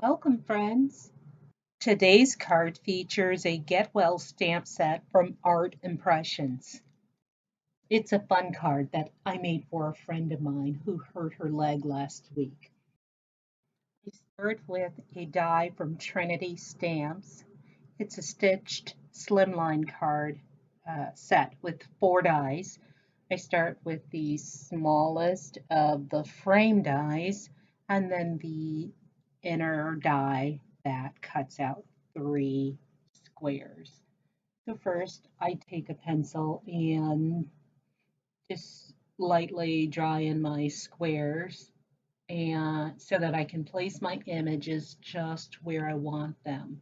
Welcome, friends. Today's card features a Get Well stamp set from Art Impressions. It's a fun card that I made for a friend of mine who hurt her leg last week. I start with a die from Trinity Stamps. It's a stitched Slimline card set with 4 dies. I start with the smallest of the frame dies and then the inner die that cuts out 3 squares. So first I take a pencil and just lightly draw in my squares and so that I can place my images just where I want them.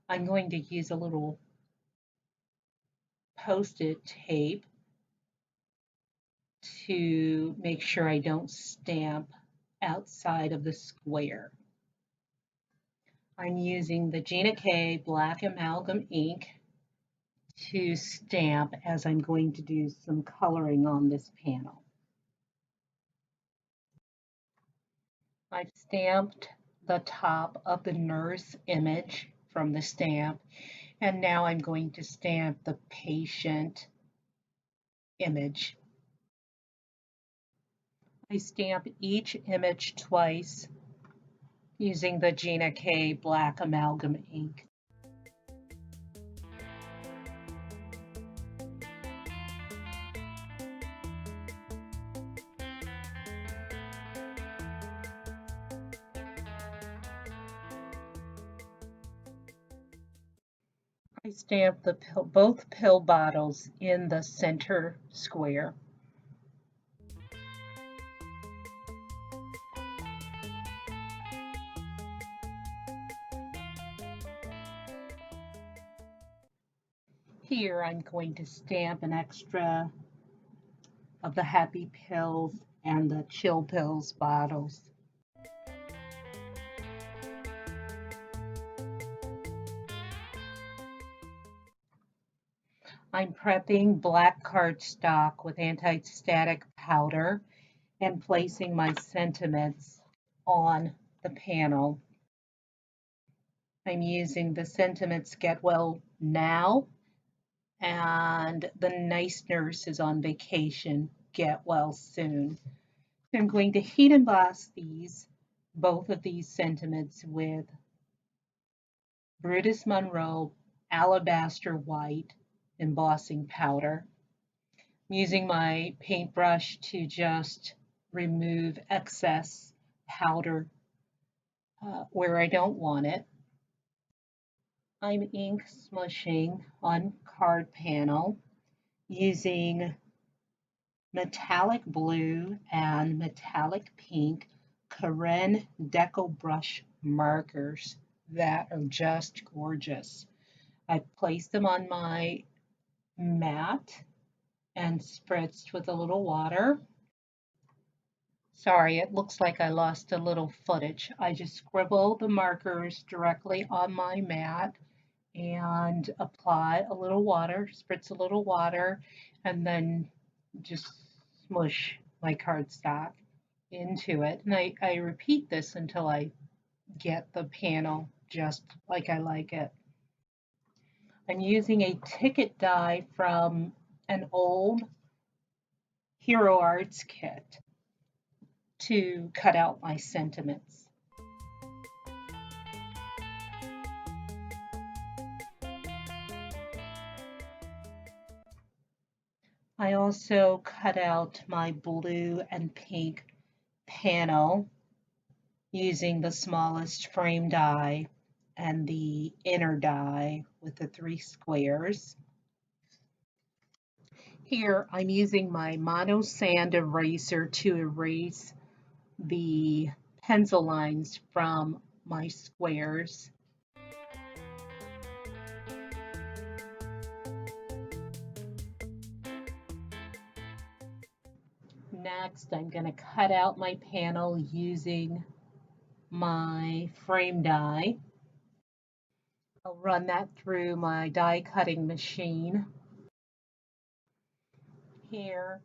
I'm going to use a little post-it tape to make sure I don't stamp outside of the square. I'm using the Gina K Black Amalgam ink to stamp as I'm going to do some coloring on this panel. I've stamped the top of the nurse image from the stamp, and now I'm going to stamp the patient image. I stamp each image twice using the Gina K Black Amalgam ink. I stamp both pill bottles in the center square. Here I'm going to stamp an extra of the Happy Pills and the Chill Pills bottles. I'm prepping black cardstock with anti-static powder and placing my sentiments on the panel. I'm using the sentiments Get Well Now and the Nice Nurse is on Vacation, Get Well Soon. I'm going to heat emboss both of these sentiments with Brutus Monroe Alabaster White embossing powder. I'm using my paintbrush to just remove excess powder where I don't want it. I'm ink smushing on card panel using metallic blue and metallic pink Karin Deco brush markers that are just gorgeous. I placed them on my mat and spritzed with a little water. Sorry, it looks like I lost a little footage. I just scribble the markers directly on my mat and apply a little water, spritz a little water, and then just smush my cardstock into it. And I repeat this until I get the panel just like I like it. I'm using a ticket die from an old Hero Arts kit to cut out my sentiments. I also cut out my blue and pink panel using the smallest frame die and the inner die with the 3 squares. Here I'm using my mono sand eraser to erase the pencil lines from my squares. Next, I'm going to cut out my panel using my frame die. I'll run that through my die cutting machine. Here,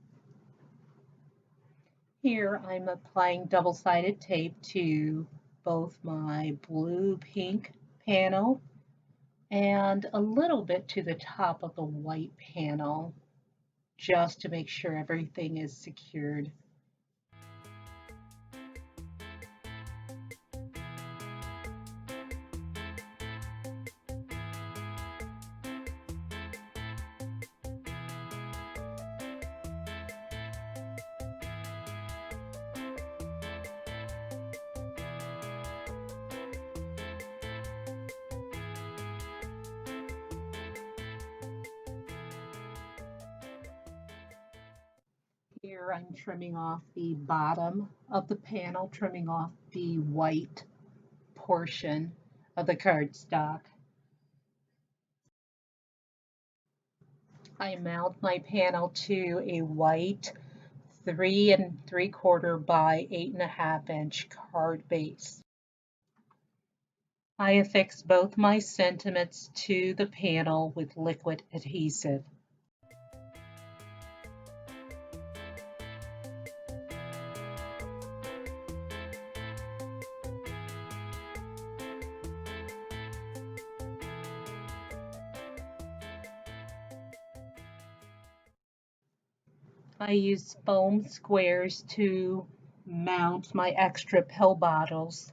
here I'm applying double-sided tape to both my blue-pink panel and a little bit to the top of the white panel, just to make sure everything is secured. Here I'm trimming off the bottom of the panel, trimming off the white portion of the cardstock. I mount my panel to a white 3 3/4 by 8.5 inch card base. I affix both my sentiments to the panel with liquid adhesive. I use foam squares to mount my extra pill bottles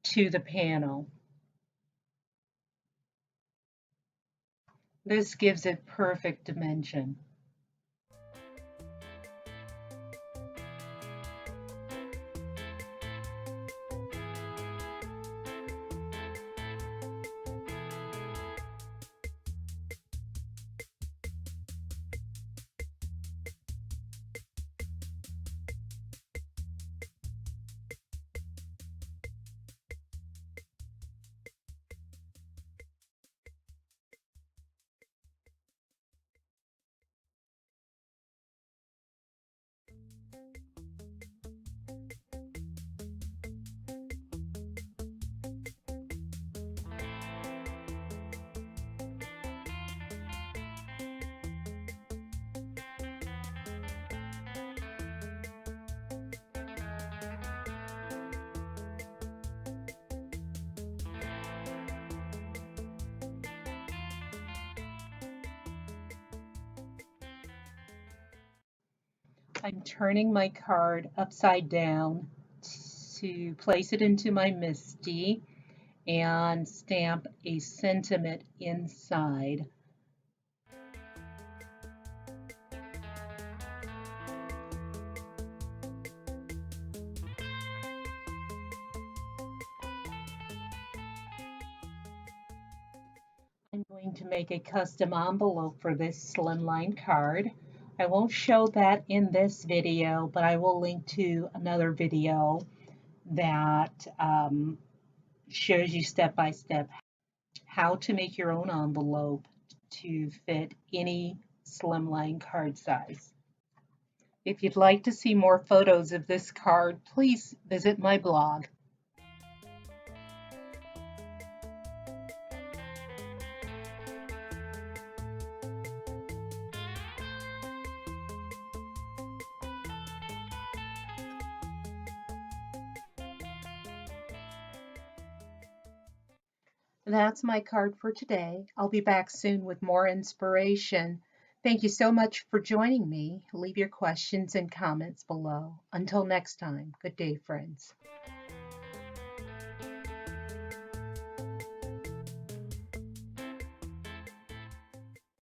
to the panel. This gives it perfect dimension. I'm turning my card upside down to place it into my MISTI and stamp a sentiment inside. I'm going to make a custom envelope for this Slimline card. I won't show that in this video, but I will link to another video that shows you step by step how to make your own envelope to fit any Slimline card size. If you'd like to see more photos of this card, please visit my blog. That's my card for today. I'll be back soon with more inspiration. Thank you so much for joining me. Leave your questions and comments below. Until next time, good day, friends.